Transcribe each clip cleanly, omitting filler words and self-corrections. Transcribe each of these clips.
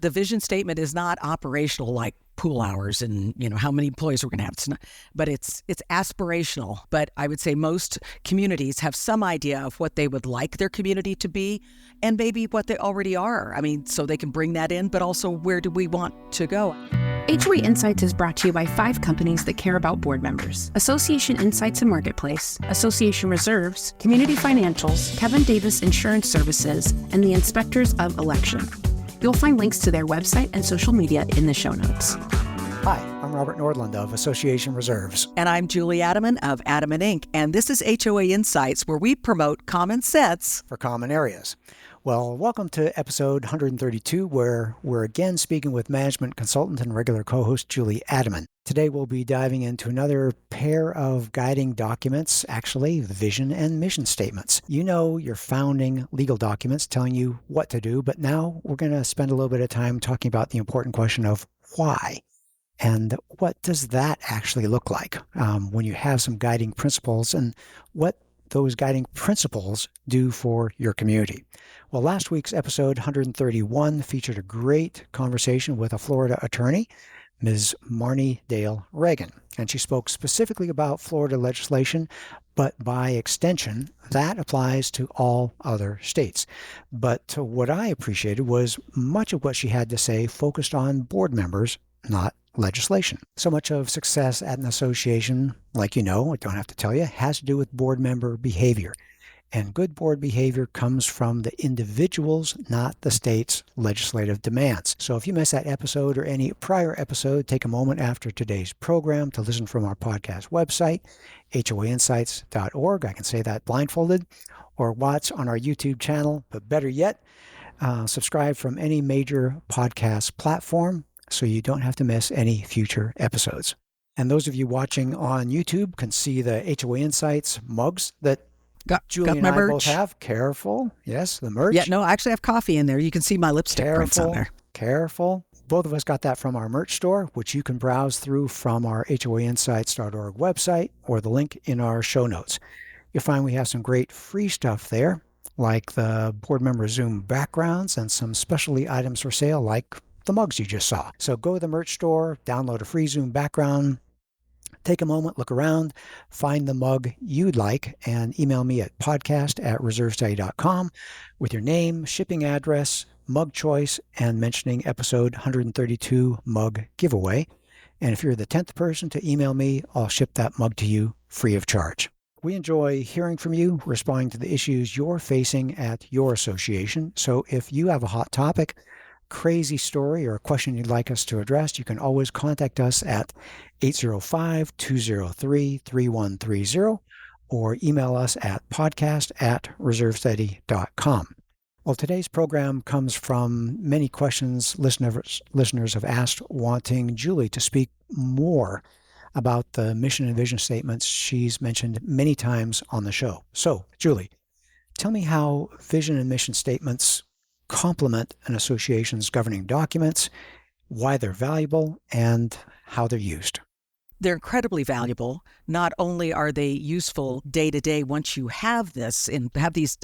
The vision statement is not operational like pool hours and, how many employees we're going to have. It's not, but it's aspirational. But I would say most communities have some idea of what they would like their community to be and maybe what they already are. I mean, so they can bring that in, but also where do we want to go? HOA Insights is brought to you by 5 companies that care about board members: Association Insights and Marketplace, Association Reserves, Community Financials, Kevin Davis Insurance Services, and the Inspectors of Election. You'll find links to their website and social media in the show notes. Hi, I'm Robert Nordlund of Association Reserves. And I'm Julie Adamen of Adamen Inc. And this is HOA Insights, where we promote common sense for common areas. Well, welcome to episode 132, where we're again speaking with management consultant and regular co-host Julie Adamen. Today we'll be diving into another pair of guiding documents, actually vision and mission statements. You know your founding legal documents telling you what to do, but now we're going to spend a little bit of time talking about the important question of why. And what does that actually look like when you have some guiding principles, and what those guiding principles do for your community? Well, last week's episode 131 featured a great conversation with a Florida attorney, Ms. Marnie Dale Reagan, and she spoke specifically about Florida legislation, but by extension, that applies to all other states. But what I appreciated was much of what she had to say focused on board members, not legislation. So much of success at an association, like I don't have to tell you, has to do with board member behavior. And good board behavior comes from the individuals, not the state's legislative demands. So if you missed that episode or any prior episode, take a moment after today's program to listen from our podcast website, hoainsights.org. I can say that blindfolded, or watch on our YouTube channel. But better yet, subscribe from any major podcast platform so you don't have to miss any future episodes. And those of you watching on YouTube can see the HOA Insights mugs that Julie and I both have. Careful. Yes, the merch. Yeah, no, I actually have coffee in there. You can see my lipstick prints on there. Careful. Both of us got that from our merch store, which you can browse through from our hoainsights.org website or the link in our show notes. You'll find we have some great free stuff there, like the board member Zoom backgrounds and some specialty items for sale, like the mugs you just saw. So go to the merch store, download a free Zoom background, take a moment, look around, find the mug you'd like, and email me at podcast@reservestudy.com with your name, shipping address, mug choice, and mentioning episode 132 mug giveaway. And if you're the 10th person to email me, I'll ship that mug to you free of charge. We enjoy hearing from you, responding to the issues you're facing at your association. So if you have a hot topic, crazy story, or a question you'd like us to address, you can always contact us at 805-203-3130 or email us at podcast@reservestudy.com. Well, today's program comes from many questions listeners have asked, wanting Julie to speak more about the mission and vision statements she's mentioned many times on the show. So, Julie, tell me how vision and mission statements complement an association's governing documents, why they're valuable, and how they're used. They're incredibly valuable. Not only are they useful day to day once you have this and have these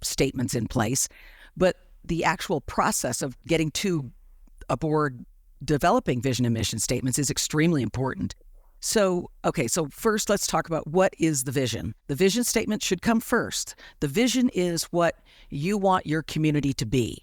statements in place, but the actual process of getting to a board developing vision and mission statements is extremely important. So first let's talk about what is the vision. The vision statement should come first. The vision is what you want your community to be.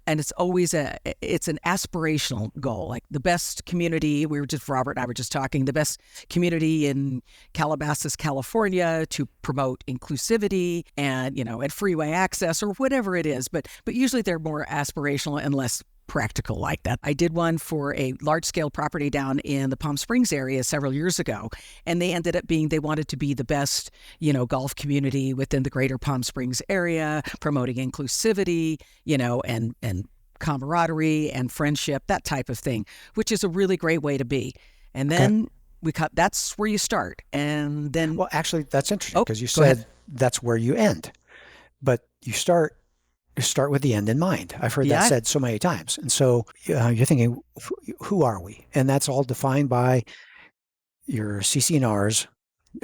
And it's always it's an aspirational goal, like the best community. Robert and I were just talking, the best community in Calabasas, California, to promote inclusivity and, and freeway access or whatever it is. But usually they're more aspirational and less practical like that. I did one for a large-scale property down in the Palm Springs area several years ago, and they ended up they wanted to be the best, golf community within the greater Palm Springs area, promoting inclusivity, and camaraderie and friendship, that type of thing, which is a really great way to be. And then that's where you start. And then... Well, actually, that's interesting because you said that's where you end, but you start with the end in mind. I've heard that said so many times. And so you're thinking, who are we? And that's all defined by your CC&Rs,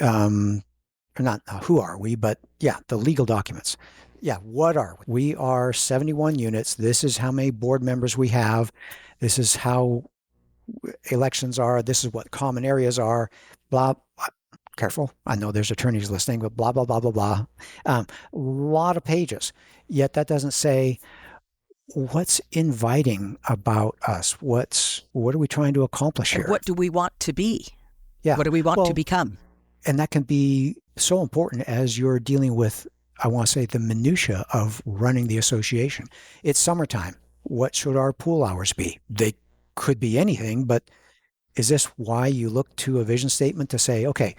or not who are we, but the legal documents. Yeah, what are we? We are 71 units. This is how many board members we have. This is how elections are. This is what common areas are. Blah. Careful. I know there's attorneys listening, but blah, blah, blah, blah, blah. A lot of pages. Yet that doesn't say what's inviting about us. What are we trying to accomplish here? And what do we want to be? Yeah. What do we want to become? And that can be so important as you're dealing with, I want to say, the minutia of running the association. It's summertime. What should our pool hours be? They could be anything, but is this why you look to a vision statement to say, okay,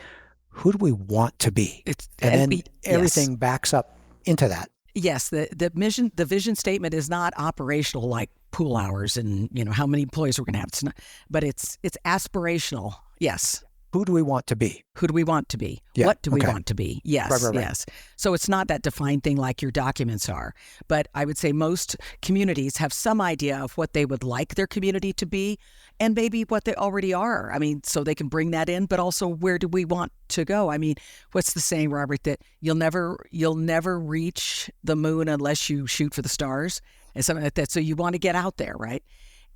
who do we want to be? And then everything backs up into that. Yes, the vision statement is not operational like pool hours and how many employees we're going to have. It's not, but it's aspirational. Yes. Who do we want to be? Who do we want to be? Yeah, what do we want to be? Yes, right. Yes. So it's not that defined thing like your documents are. But I would say most communities have some idea of what they would like their community to be and maybe what they already are. I mean, so they can bring that in, but also where do we want to go? I mean, what's the saying, Robert, that you'll never reach the moon unless you shoot for the stars and something like that. So you want to get out there, right?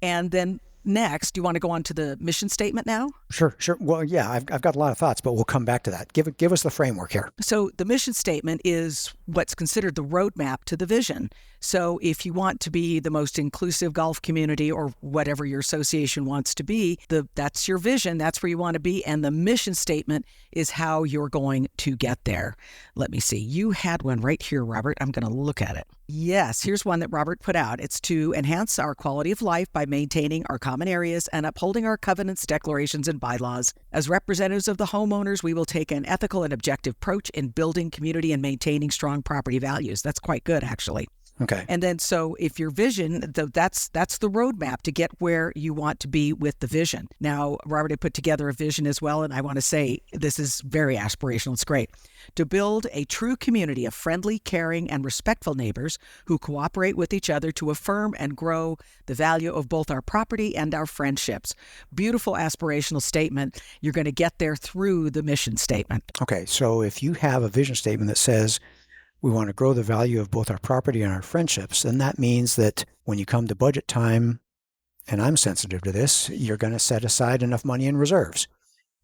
And then next, do you want to go on to the mission statement now? Sure. Well, yeah, I've got a lot of thoughts, but we'll come back to that. Give us the framework here. So the mission statement is what's considered the roadmap to the vision. So if you want to be the most inclusive golf community or whatever your association wants to be, that's your vision. That's where you want to be. And the mission statement is how you're going to get there. Let me see. You had one right here, Robert. I'm going to look at it. Yes, here's one that Robert put out. It's to enhance our quality of life by maintaining our common areas and upholding our covenants, declarations, and bylaws. As representatives of the homeowners, we will take an ethical and objective approach in building community and maintaining strong property values. That's quite good, actually. Okay. And then so if your vision, that's the roadmap to get where you want to be with the vision. Now, Robert had put together a vision as well, and I want to say this is very aspirational. It's great. To build a true community of friendly, caring, and respectful neighbors who cooperate with each other to affirm and grow the value of both our property and our friendships. Beautiful aspirational statement. You're going to get there through the mission statement. Okay, so if you have a vision statement that says, we want to grow the value of both our property and our friendships, then that means that when you come to budget time, and I'm sensitive to this, you're going to set aside enough money in reserves.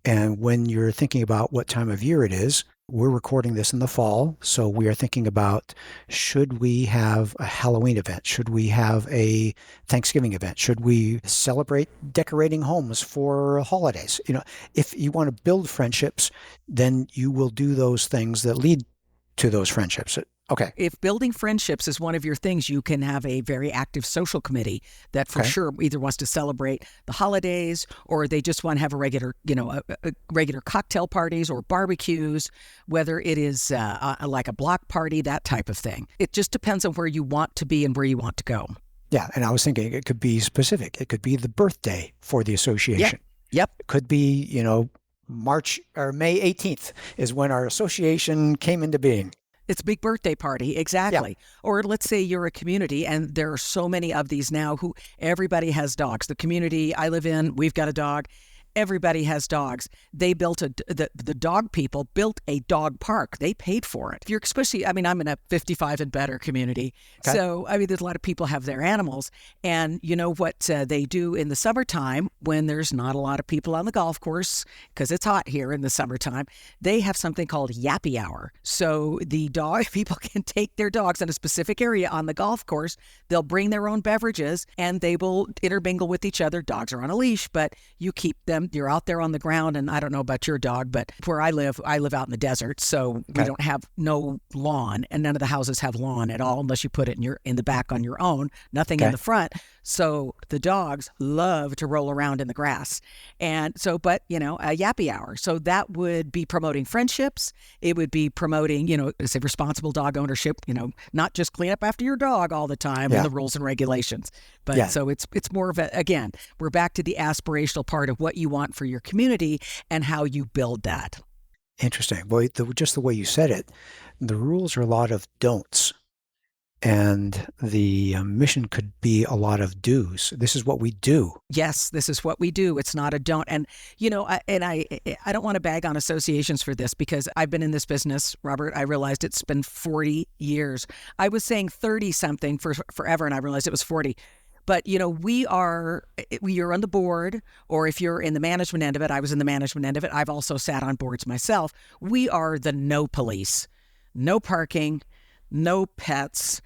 And when you're thinking about what time of year it is, we're recording this in the fall, so we are thinking about, should we have a Halloween event? Should we have a Thanksgiving event? Should we celebrate decorating homes for holidays? If you want to build friendships, then you will do those things that lead to those friendships. Okay. If building friendships is one of your things, you can have a very active social committee that for sure either wants to celebrate the holidays or they just want to have a regular, regular cocktail parties or barbecues, whether it is like a block party, that type of thing. It just depends on where you want to be and where you want to go. Yeah. And I was thinking it could be specific. It could be the birthday for the association. Yep. It could be, March or May 18th is when our association came into being. It's a big birthday party, exactly. Yeah. Or let's say you're a community, and there are so many of these now who everybody has dogs. The community I live in, we've got a dog. Everybody has dogs. They built the dog people built a dog park. They paid for it. If you're especially, I'm in a 55 and better community. Okay. So, there's a lot of people have their animals. And you know what they do in the summertime when there's not a lot of people on the golf course, because it's hot here in the summertime, they have something called yappy hour. So the dog people can take their dogs in a specific area on the golf course. They'll bring their own beverages and they will intermingle with each other. Dogs are on a leash, but you keep them. You're out there on the ground, and I don't know about your dog, but where I live out in the desert, so we don't have no lawn, and none of the houses have lawn at all unless you put it in the back on your own, nothing in the front. So the dogs love to roll around in the grass. And so, but, a yappy hour. So that would be promoting friendships. It would be promoting, say responsible dog ownership, not just clean up after your dog all the time and the rules and regulations. But so it's more of again, we're back to the aspirational part of what you want for your community and how you build that. Interesting. Well, just the way you said it, the rules are a lot of don'ts. and the mission could be a lot of do's. This is what we do. Yes, this is what we do. It's not a don't. And, I don't want to bag on associations for this because I've been in this business, Robert. I realized it's been 40 years. I was saying 30 something for forever, and I realized it was 40. But, we are on the board, or if you're in the management end of it, I was in the management end of it. I've also sat on boards myself. We are the no police, no parking, no pets,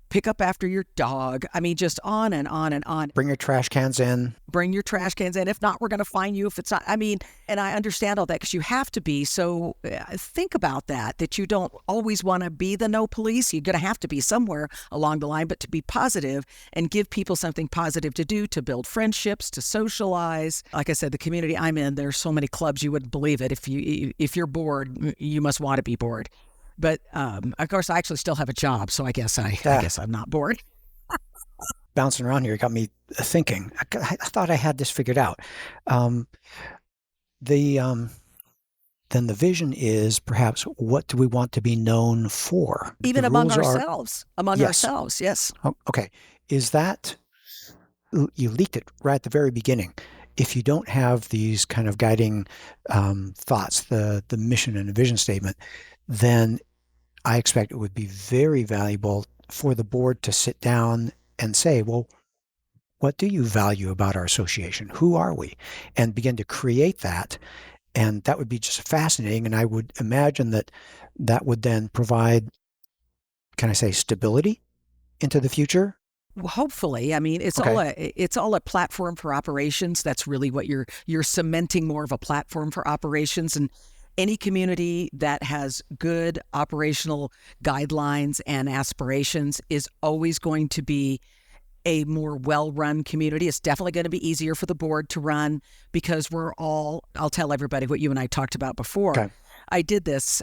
pick up after your dog. I mean, just on and on and on. Bring your trash cans in. Bring your trash cans in. If not, we're going to fine you if it's not. I mean, and I understand all that because you have to be. So think about that you don't always want to be the no police. You're going to have to be somewhere along the line, but to be positive and give people something positive to do, to build friendships, to socialize. Like I said, the community I'm in, there's so many clubs, you wouldn't believe it. If you're bored, you must want to be bored. But of course, I actually still have a job, so I guess I'm not bored. Bouncing around here got me thinking. I thought I had this figured out. Then the vision is perhaps what do we want to be known for? Even among ourselves. Ourselves, yes. Oh, okay. Is that, you leaked it right at the very beginning. If you don't have these kind of guiding thoughts, the mission and the vision statement, then I expect it would be very valuable for the board to sit down and say, well, what do you value about our association? Who are we? And begin to create that. And that would be just fascinating. And I would imagine that would then provide, can I say, stability into the future? Well, hopefully. I mean, it's all a platform for operations. That's really what you're cementing, more of a platform for operations. And any community that has good operational guidelines and aspirations is always going to be a more well-run community. It's definitely going to be easier for the board to run because I'll tell everybody what you and I talked about before. Okay. I did this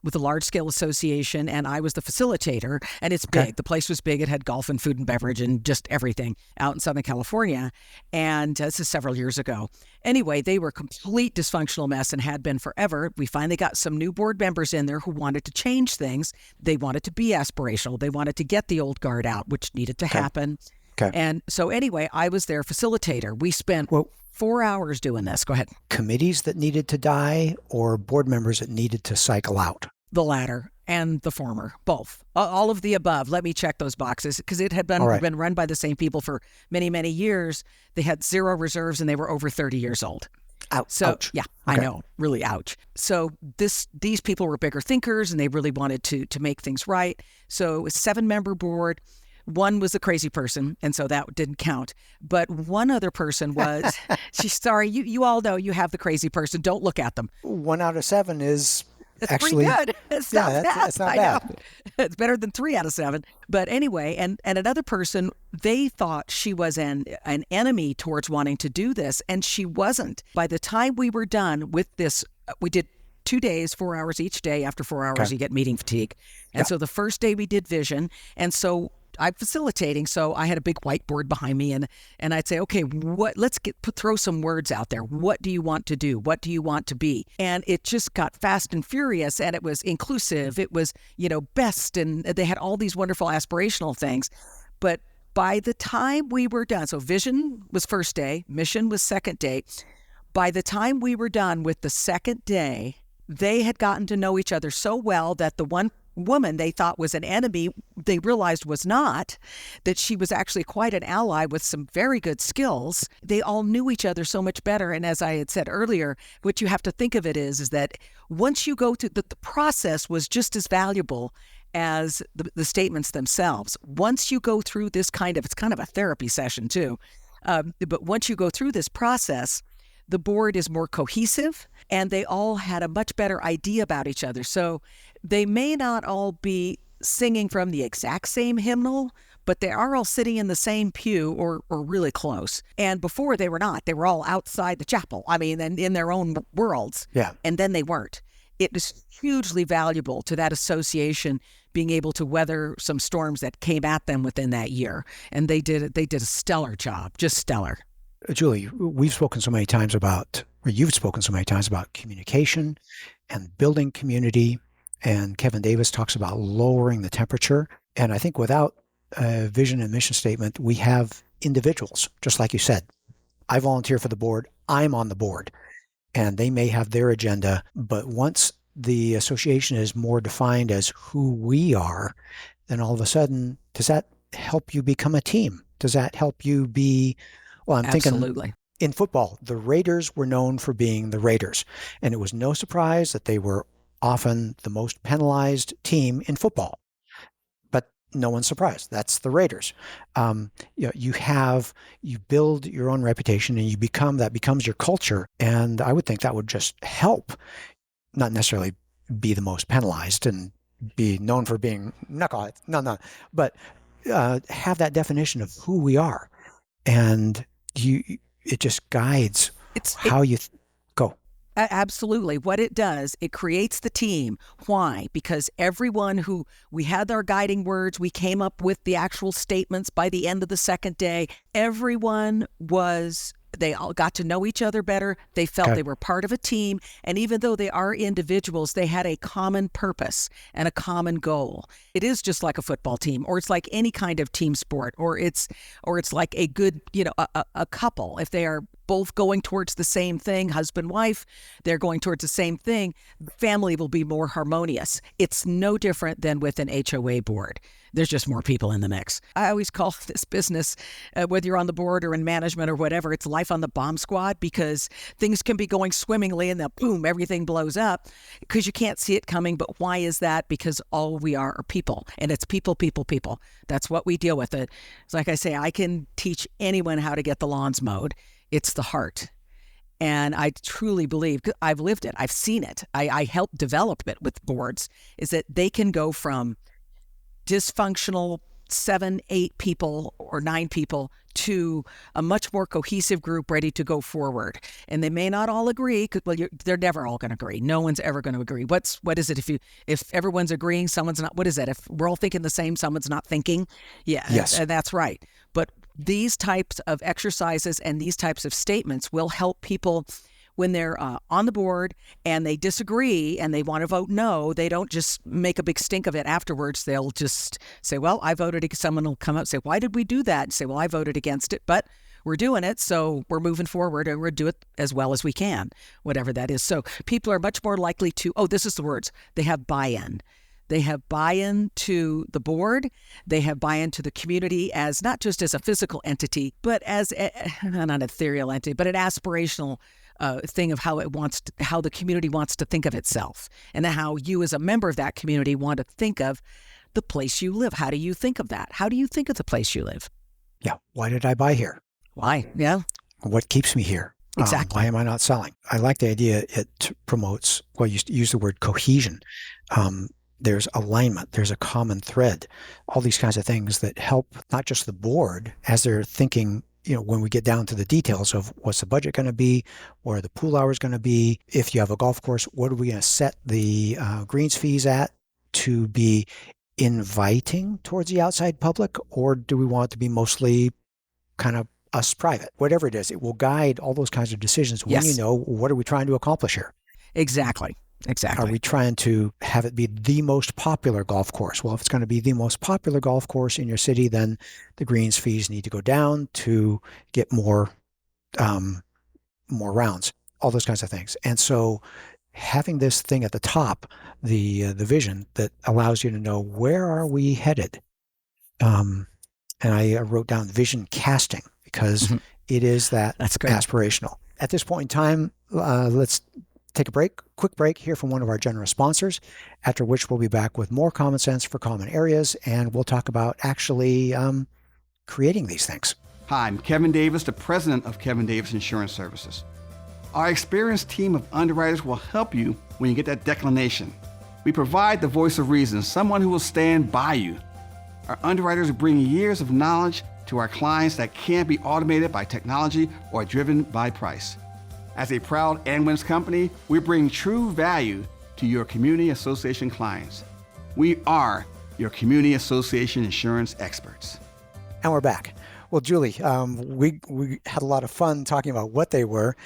with a large-scale association, and I was the facilitator, and it's big. Okay. The place was big. It had golf and food and beverage and just everything out in Southern California, and this is several years ago. Anyway, they were a complete dysfunctional mess and had been forever. We finally got some new board members in there who wanted to change things. They wanted to be aspirational. They wanted to get the old guard out, which needed to happen. Okay. And so anyway, I was their facilitator. We spent 4 hours doing this. Go ahead. Committees that needed to die or board members that needed to cycle out? The latter and the former, both. All of the above. Let me check those boxes because it had been run by the same people for many, many years. They had zero reserves and they were over 30 years old. Ouch. Yeah, okay. I know. Really ouch. So these people were bigger thinkers and they really wanted to make things right. So it was a 7-member board. One was a crazy person, and so that didn't count. But one other person was, sorry, you all know you have the crazy person. Don't look at them. 1 out of 7 is actually pretty good. It's not bad. That's not bad. It's better than 3 out of 7. But anyway, and another person, they thought she was an enemy towards wanting to do this, and she wasn't. By the time we were done with this, we did 2 days, 4 hours each day. After 4 hours, you get meeting fatigue. And so the first day we did vision, and so I'm facilitating, so I had a big whiteboard behind me, and I'd say, okay, let's throw some words out there. What do you want to do? What do you want to be? And it just got fast and furious, and it was inclusive. It was, best, and they had all these wonderful aspirational things. But by the time we were done, so vision was first day, mission was second day. By the time we were done with the second day, they had gotten to know each other so well that the one woman they thought was an enemy, they realized was not, that she was actually quite an ally with some very good skills. They all knew each other so much better. And as I had said earlier, what you have to think of it is that once you go through, the process was just as valuable as the statements themselves. Once you go through this it's kind of a therapy session too. But once you go through this process, the board is more cohesive and they all had a much better idea about each other. So they may not all be singing from the exact same hymnal, but they are all sitting in the same pew or really close. And before they were not. They were all outside the chapel. I mean, and in their own worlds. Yeah. And then they weren't. It was hugely valuable to that association being able to weather some storms that came at them within that year. And they did a stellar job, just stellar. Julie, you've spoken so many times about communication and building community and Kevin Davis talks about lowering the temperature. And I think without a vision and mission statement, we have individuals, just like you said. I volunteer for the board. I'm on the board. And they may have their agenda, but once the association is more defined as who we are, then all of a sudden, does that help you become a team? Does that help you be, well, I'm Absolutely. thinking in football, the Raiders were known for being the Raiders. And it was no surprise that they were often the most penalized team in football. But no one's surprised. That's the Raiders. You build your own reputation and that becomes your culture. And I would think that would just help, not necessarily be the most penalized and be known for being knuckleheads. No. But have that definition of who we are. And it just guides how you go. Absolutely. What it does, it creates the team. Why? Because we had our guiding words. We came up with the actual statements by the end of the second day. They all got to know each other better. They felt they were part of a team. And even though they are individuals, they had a common purpose and a common goal. It is just like a football team, or it's like any kind of team sport, or it's like a good, a couple. If they are both going towards the same thing, husband, wife, they're going towards the same thing, family will be more harmonious. It's no different than with an HOA board. There's just more people in the mix. I always call this business, whether you're on the board or in management or whatever, it's life on the bomb squad, because things can be going swimmingly and then boom, everything blows up because you can't see it coming. But why is that? Because all we are people, and it's people. That's what we deal with. It's like I say, I can teach anyone how to get the lawns mowed. It's the heart. And I truly believe, I've lived it, I've seen it, I helped develop it with boards, is that they can go from dysfunctional 7, 8 people or 9 people to a much more cohesive group ready to go forward. And they may not all agree, because they're never all going to agree. No one's ever going to agree. What is it if everyone's agreeing, someone's not? What is that? If we're all thinking the same, someone's not thinking? Yeah, yes, and that's right. But these types of exercises and these types of statements will help people when they're on the board and they disagree and they want to vote no. They don't just make a big stink of it afterwards. They'll just say, well, I voted against. Someone will come up and say, why did we do that? And say, well, I voted against it, but we're doing it, so we're moving forward and we'll do it as well as we can, whatever that is. So people are much more likely to, this is the words, they have buy-in. They have buy-in to the board. They have buy-in to the community as not just as a physical entity, but as not an ethereal entity, but an aspirational thing of how the community wants to think of itself, and how you as a member of that community want to think of the place you live. How do you think of that? How do you think of the place you live? Yeah. Why did I buy here? Why? Yeah. What keeps me here? Exactly. Why am I not selling? I like the idea it promotes, well, you use the word cohesion. There's alignment, there's a common thread, all these kinds of things that help not just the board as they're thinking, when we get down to the details of what's the budget going to be, what are the pool hours going to be, if you have a golf course, what are we going to set the greens fees at to be inviting towards the outside public, or do we want it to be mostly kind of us private? Whatever it is, it will guide all those kinds of decisions when you know what are we trying to accomplish here. Exactly. Are we trying to have it be the most popular golf course? Well, if it's going to be the most popular golf course in your city, then the greens fees need to go down to get more rounds, all those kinds of things. And so having this thing at the top, the vision that allows you to know where are we headed. And I wrote down vision casting because it is that's aspirational. At this point in time, let's take a quick break, hear from one of our generous sponsors, after which we'll be back with more common sense for common areas, and we'll talk about actually creating these things. Hi, I'm Kevin Davis, the president of Kevin Davis Insurance Services. Our experienced team of underwriters will help you when you get that declination. We provide the voice of reason, someone who will stand by you. Our underwriters bring years of knowledge to our clients that can't be automated by technology or driven by price. As a proud Anwins company, we bring true value to your community association clients. We are your community association insurance experts. And we're back. Well, Julie, we had a lot of fun talking about what they were.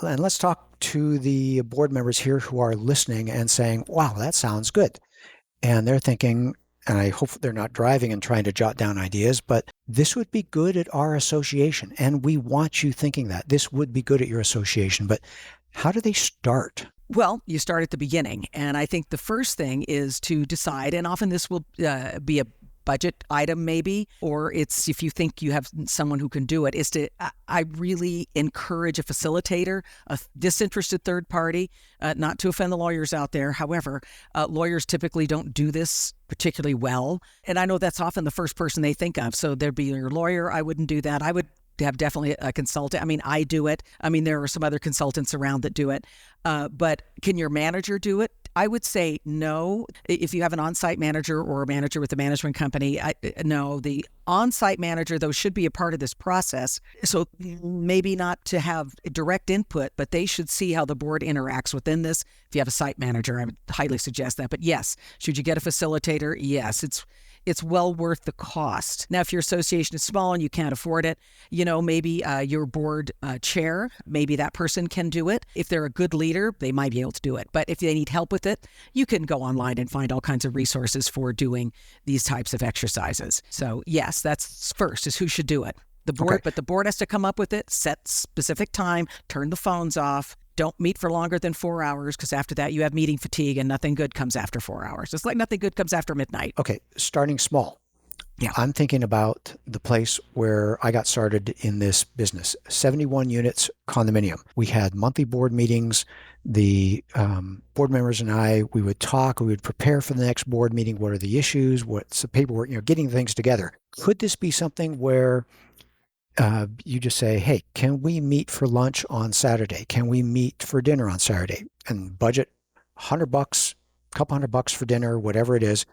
And let's talk to the board members here who are listening and saying, wow, that sounds good. And they're thinking, and I hope they're not driving and trying to jot down ideas, but this would be good at our association. And we want you thinking that this would be good at your association. But how do they start? Well, you start at the beginning. And I think the first thing is to decide, and often this will be a budget item maybe, or it's if you think you have someone who can do it, is to, I really encourage a facilitator, a disinterested third party, not to offend the lawyers out there. However, lawyers typically don't do this particularly well. And I know that's often the first person they think of. So there'd be your lawyer. I wouldn't do that. I would have definitely a consultant. I mean, I do it. I mean, there are some other consultants around that do it. But can your manager do it? I would say no. If you have an on-site manager or a manager with a management company, no. The on-site manager, though, should be a part of this process. So maybe not to have direct input, but they should see how the board interacts within this. If you have a site manager, I would highly suggest that. But yes, should you get a facilitator? Yes, it's well worth the cost. Now, if your association is small and you can't afford it, maybe your board chair, maybe that person can do it. If they're a good leader, they might be able to do it. But if they need help with it, you can go online and find all kinds of resources for doing these types of exercises. So yes, that's first, is who should do it. The board, Okay. But the board has to come up with it, set specific time, turn the phones off. Don't meet for longer than 4 hours, because after that you have meeting fatigue and nothing good comes after 4 hours. It's like nothing good comes after midnight. Okay, starting small. Yeah. I'm thinking about the place where I got started in this business, 71 units condominium. We had monthly board meetings. The board members and I, we would talk, we would prepare for the next board meeting. What are the issues? What's the paperwork? Getting things together. Could this be something where you just say, hey, can we meet for lunch on Saturday? Can we meet for dinner on Saturday? And budget $100, a couple $100 for dinner, whatever it is.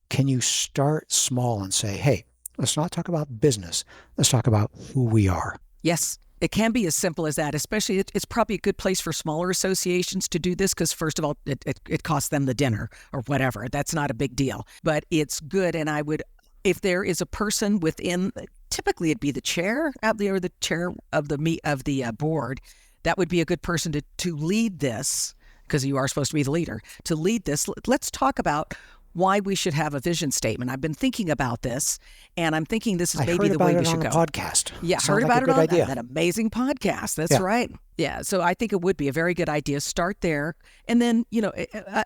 Can you start small and say, hey, let's not talk about business. Let's talk about who we are. Yes, it can be as simple as that. Especially, it's probably a good place for smaller associations to do this, because first of all, it costs them the dinner or whatever. That's not a big deal, but it's good. And I would, if there is a person within, typically it'd be the chair or the chair of the board, that would be a good person to lead this, because you are supposed to be the leader, to lead this. Let's talk about why we should have a vision statement. I've been thinking about this, and I'm thinking this is maybe the way we should go. I heard about it on a podcast. Yeah, Sounds heard like about a it good on idea. that amazing podcast. That's Yeah. right. Yeah, so I think it would be a very good idea. Start there. And then,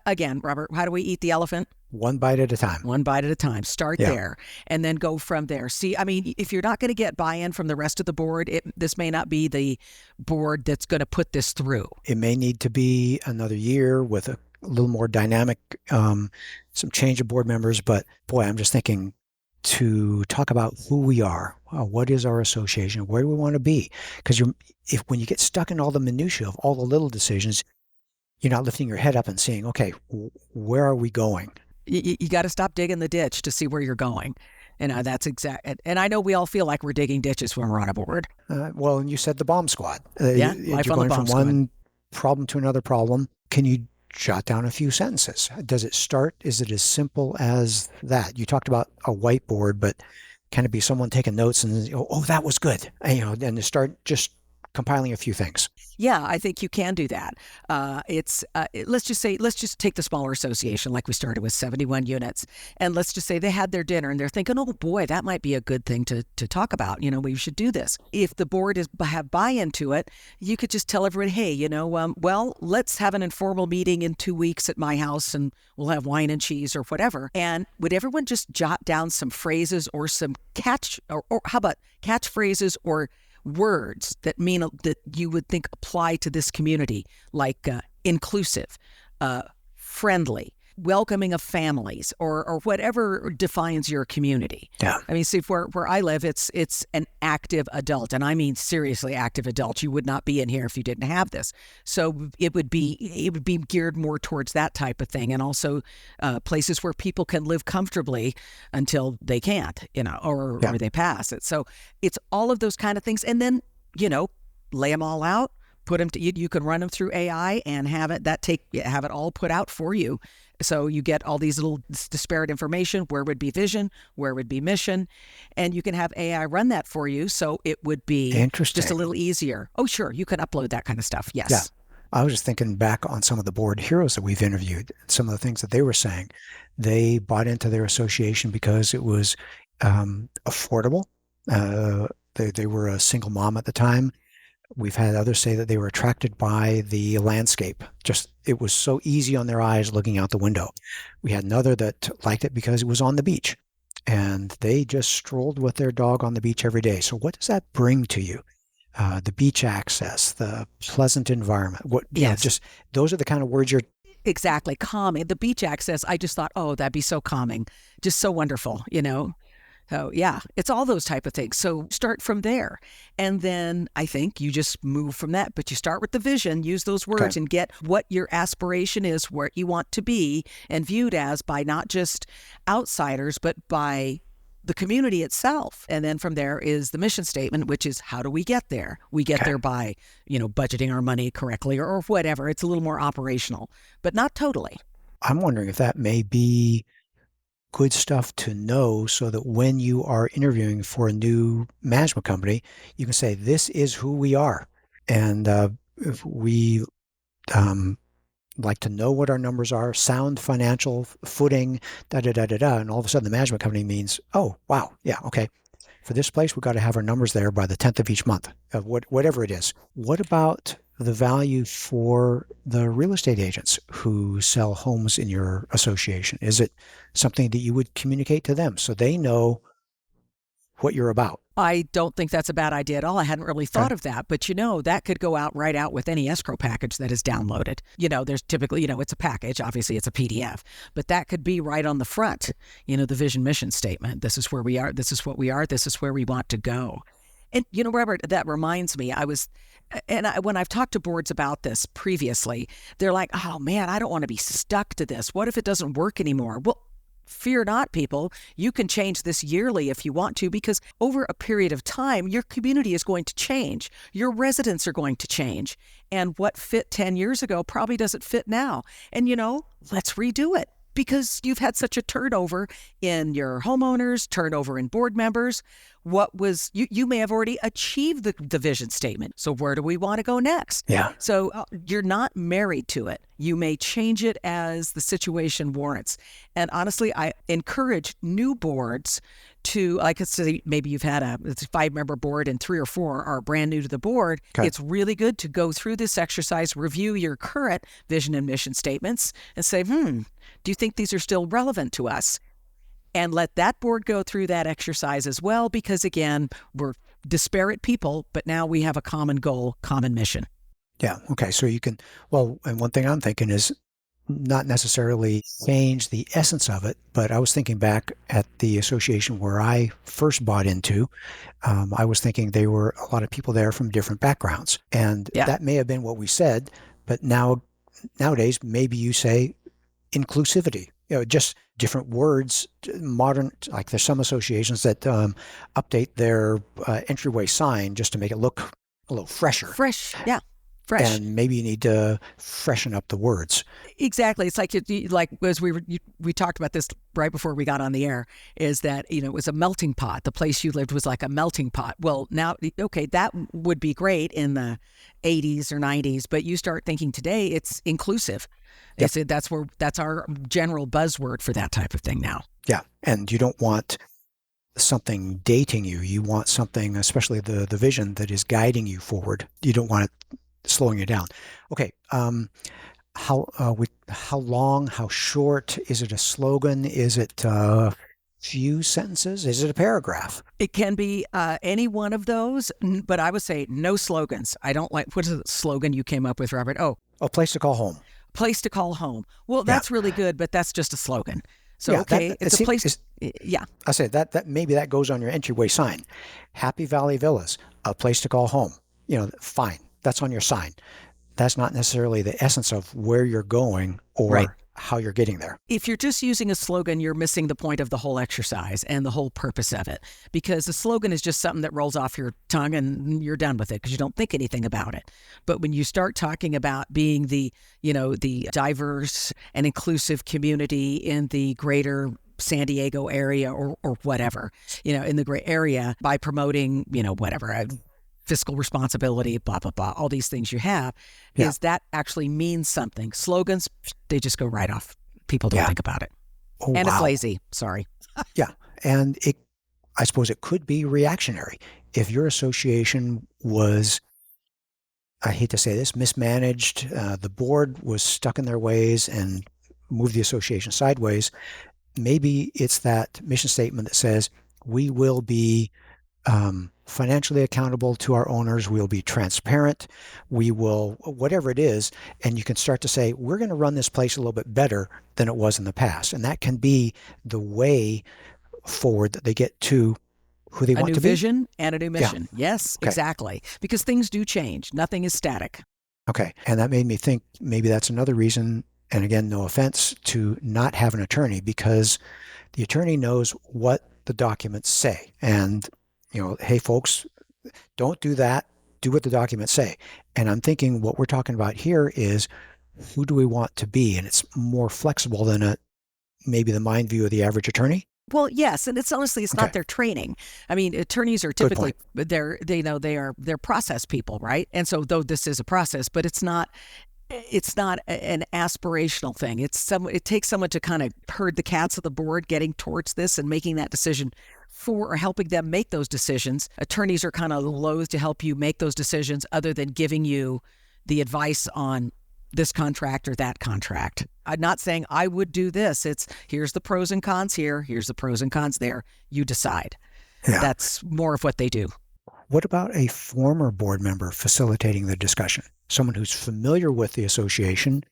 again, Robert, how do we eat the elephant? One bite at a time. One bite at a time. Start there and then go from there. See, I mean, if you're not going to get buy-in from the rest of the board, this may not be the board that's going to put this through. It may need to be another year with a little more dynamic, some change of board members. But boy, I'm just thinking to talk about who we are. What is our association? Where do we want to be? Because when you get stuck in all the minutiae of all the little decisions, you're not lifting your head up and saying, okay, where are we going? You got to stop digging the ditch to see where you're going. And that's exact. And I know we all feel like we're digging ditches when we're on a board. Well, and you said the bomb squad. Yeah, You're life on the going bomb from squad. one problem to another problem. Can you jot down a few sentences? Does it start? Is it as simple as that? You talked about a whiteboard, but can it be someone taking notes and, oh, that was good, and to start just compiling a few things? Yeah, I think you can do that. Let's just take the smaller association, like we started with 71 units, and let's just say they had their dinner and they're thinking, oh boy, that might be a good thing to talk about. We should do this. If the board have buy-in to it, you could just tell everybody, hey, well, let's have an informal meeting in 2 weeks at my house, and we'll have wine and cheese or whatever. And would everyone just jot down some phrases or some or how about catchphrases or words that mean that you would think apply to this community, like inclusive, friendly, welcoming of families, or whatever defines your community. Yeah. I mean, see, where I live, it's an active adult, and I mean seriously active adult. You would not be in here if you didn't have this. So it would be geared more towards that type of thing, and also places where people can live comfortably until they can't, or they pass it. So it's all of those kind of things, and then lay them all out. Put them. You can run them through AI and have it all put out for you. So you get all these little disparate information. Where would be vision? Where would be mission? And you can have AI run that for you. So it would be just a little easier. Oh, sure. You can upload that kind of stuff. Yes. Yeah. I was just thinking back on some of the board heroes that we've interviewed, some of the things that they were saying. They bought into their association because it was affordable. They were a single mom at the time. We've had others say that they were attracted by the landscape. Just, it was so easy on their eyes looking out the window. We had another that liked it because it was on the beach. And they just strolled with their dog on the beach every day. So what does that bring to you? The beach access, the pleasant environment. Just those are the kind of words you're... Exactly. Calming. The beach access, I just thought, oh, that'd be so calming. Just so wonderful, So yeah, it's all those type of things. So start from there. And then I think you just move from that. But you start with the vision, use those words and get what your aspiration is, where you want to be and viewed as by not just outsiders, but by the community itself. And then from there is the mission statement, which is how do we get there? We get there by, budgeting our money correctly or whatever. It's a little more operational, but not totally. I'm wondering if that may be good stuff to know so that when you are interviewing for a new management company, you can say, this is who we are. And if we like to know what our numbers are, sound financial footing, and all of a sudden the management company means, oh, wow, yeah, okay. For this place, we've got to have our numbers there by the 10th of each month, whatever it is. What about the value for the real estate agents who sell homes in your association? Is it something that you would communicate to them so they know what you're about? I don't think that's a bad idea at all. I hadn't really thought of that, but that could go out right out with any escrow package that is downloaded. There's typically, it's a package, obviously it's a PDF, but that could be right on the front, the vision mission statement. This is where we are. This is what we are. This is where we want to go. And, Robert, that reminds me, when I've talked to boards about this previously, they're like, oh man, I don't want to be stuck to this. What if it doesn't work anymore? Well, fear not, people. You can change this yearly if you want to, because over a period of time, your community is going to change. Your residents are going to change. And what fit 10 years ago probably doesn't fit now. And, let's redo it, because you've had such a turnover in your homeowners, turnover in board members. You may have already achieved the vision statement. So where do we want to go next? Yeah. So you're not married to it. You may change it as the situation warrants. And honestly, I encourage new boards to, like I say, maybe you've had a 5-member board and 3 or 4 are brand new to the board. Okay. It's really good to go through this exercise, review your current vision and mission statements and say, do you think these are still relevant to us? And let that board go through that exercise as well, because again, we're disparate people, but now we have a common goal, common mission. Yeah. Okay. So you can, and one thing I'm thinking is not necessarily change the essence of it, but I was thinking back at the association where I first bought into, I was thinking there were a lot of people there from different backgrounds. And that may have been what we said, but nowadays, maybe you say inclusivity, just different words, modern, like there's some associations that update their entryway sign just to make it look a little fresher. Fresh, yeah. Fresh. And maybe you need to freshen up the words. Exactly. It's like as we talked about this right before we got on the air, is that, it was a melting pot. The place you lived was like a melting pot. Well, now, okay, that would be great in the 80s or 90s, but you start thinking today it's inclusive. Yep. That's our general buzzword for that type of thing now. Yeah. And you don't want something dating you. You want something, especially the vision, that is guiding you forward. You don't want it slowing you down. Okay. How long, how short? Is it a slogan? Is it a few sentences? Is it a paragraph? It can be any one of those, but I would say no slogans. I don't like, what is the slogan you came up with, Robert? Oh, place to call home. Place to call home. Well, that's really good, but that's just a slogan. So, it's a place. I said that maybe that goes on your entryway sign. Happy Valley Villas, a place to call home. Fine. That's on your sign. That's not necessarily the essence of where you're going or how you're getting there. If you're just using a slogan, you're missing the point of the whole exercise and the whole purpose of it, because the slogan is just something that rolls off your tongue and you're done with it because you don't think anything about it. But when you start talking about being the diverse and inclusive community in the greater San Diego area or whatever, in the great area, by promoting, whatever, fiscal responsibility, blah, blah, blah, all these things you have, is that actually means something. Slogans, they just go right off. People don't think about it. Oh, and wow. it's lazy. Sorry. Yeah. And I suppose it could be reactionary. If your association was, I hate to say this, mismanaged, the board was stuck in their ways and moved the association sideways, maybe it's that mission statement that says, we will be financially accountable to our owners. We'll be transparent. We will, whatever it is. And you can start to say, we're going to run this place a little bit better than it was in the past. And that can be the way forward that they get to who they want to be. A new vision and a new mission. Yeah. Yes, Okay. exactly. Because things do change. Nothing is static. Okay. And that made me think maybe that's another reason, and again, no offense, to not have an attorney, because the attorney knows what the documents say. And hey, folks, don't do that. Do what the documents say. And I'm thinking what we're talking about here is, who do we want to be? And it's more flexible than maybe the mind view of the average attorney. Well, yes, and it's not their training. I mean, attorneys are typically they're process people, right? And so though this is a process, but it's not an aspirational thing. It takes someone to kind of herd the cats of the board getting towards this and making that decision or helping them make those decisions. Attorneys are kind of loath to help you make those decisions other than giving you the advice on this contract or that contract. I'm not saying I would do this. It's here's the pros and cons here. Here's the pros and cons there. You decide. Yeah. That's more of what they do. What about a former board member facilitating the discussion? Someone who's familiar with the association,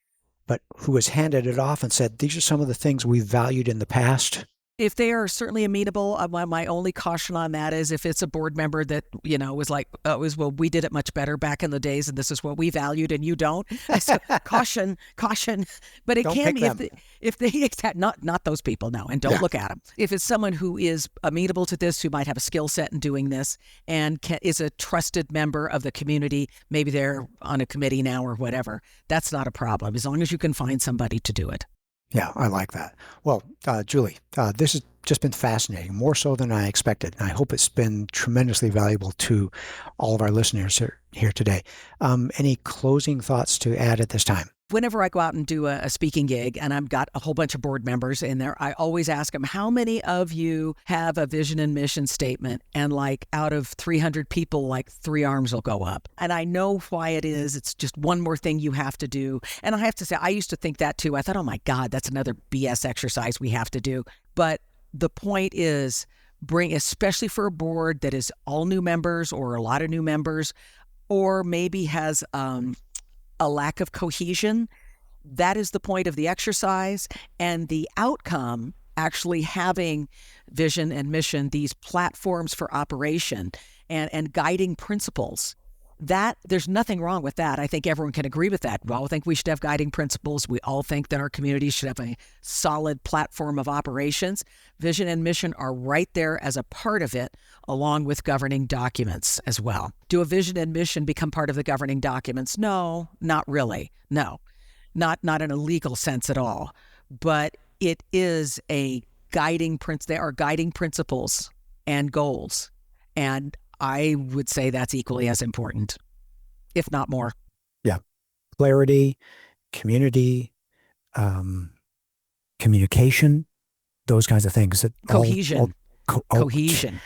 but who has handed it off and said, these are some of the things we valued in the past. If they are certainly amenable, my only caution on that is if it's a board member that, was like, well, we did it much better back in the days and this is what we valued and you don't. So caution. But it don't can pick be them. if they not those people, no, and don't look at them. If it's someone who is amenable to this, who might have a skill set in doing this and is a trusted member of the community, maybe they're on a committee now or whatever, that's not a problem as long as you can find somebody to do it. Yeah, I like that. Well, Julie, this has just been fascinating, more so than I expected. And I hope it's been tremendously valuable to all of our listeners here today. Any closing thoughts to add at this time? Whenever I go out and do a speaking gig and I've got a whole bunch of board members in there, I always ask them, how many of you have a vision and mission statement? And like out of 300 people, like 3 arms will go up. And I know why it is. It's just one more thing you have to do. And I have to say, I used to think that too. I thought, oh my God, that's another BS exercise we have to do. But the point is, especially for a board that is all new members or a lot of new members, or maybe has a lack of cohesion, that is the point of the exercise. And the outcome, actually having vision and mission, these platforms for operation and guiding principles, that there's nothing wrong with that. I think everyone can agree with that. We all think we should have guiding principles. We all think that our communities should have a solid platform of operations. Vision and mission are right there as a part of it, along with governing documents as well. Do a vision and mission become part of the governing documents? No, not really. No, not in a legal sense at all. But it is a guiding they are guiding principles and goals. And I would say that's equally as important, if not more. Yeah. Clarity, community, communication, those kinds of things. Cohesion. Cohesion.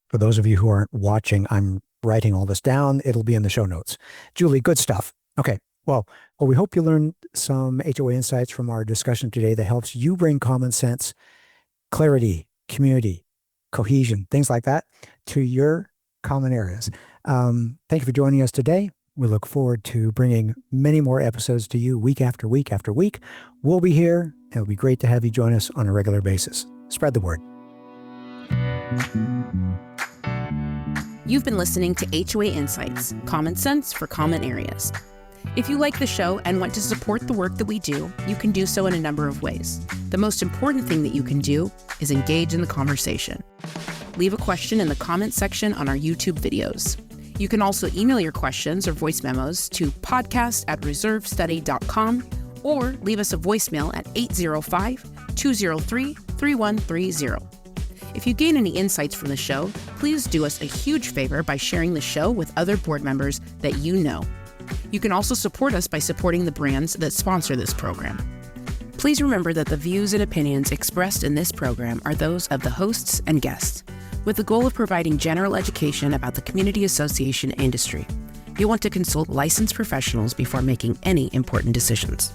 For those of you who aren't watching, I'm writing all this down. It'll be in the show notes. Julie, good stuff. Okay. Well, we hope you learned some HOA insights from our discussion today that helps you bring common sense, clarity, community, cohesion, things like that to your common areas. Thank you for joining us today. We look forward to bringing many more episodes to you week after week after week. We'll be here. And it'll be great to have you join us on a regular basis. Spread the word. You've been listening to HOA Insights, common sense for common areas. If you like the show and want to support the work that we do, you can do so in a number of ways. The most important thing that you can do is engage in the conversation. Leave a question in the comments section on our YouTube videos. You can also email your questions or voice memos to podcast@reservestudy.com or leave us a voicemail at 805-203-3130. If you gain any insights from the show, please do us a huge favor by sharing the show with other board members that you know. You can also support us by supporting the brands that sponsor this program. Please remember that the views and opinions expressed in this program are those of the hosts and guests, with the goal of providing general education about the community association industry. You'll want to consult licensed professionals before making any important decisions.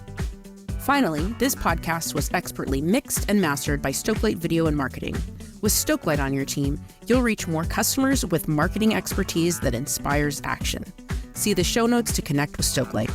Finally, this podcast was expertly mixed and mastered by Stokelight Video and Marketing. With Stokelight on your team, you'll reach more customers with marketing expertise that inspires action. See the show notes to connect with Stokelight.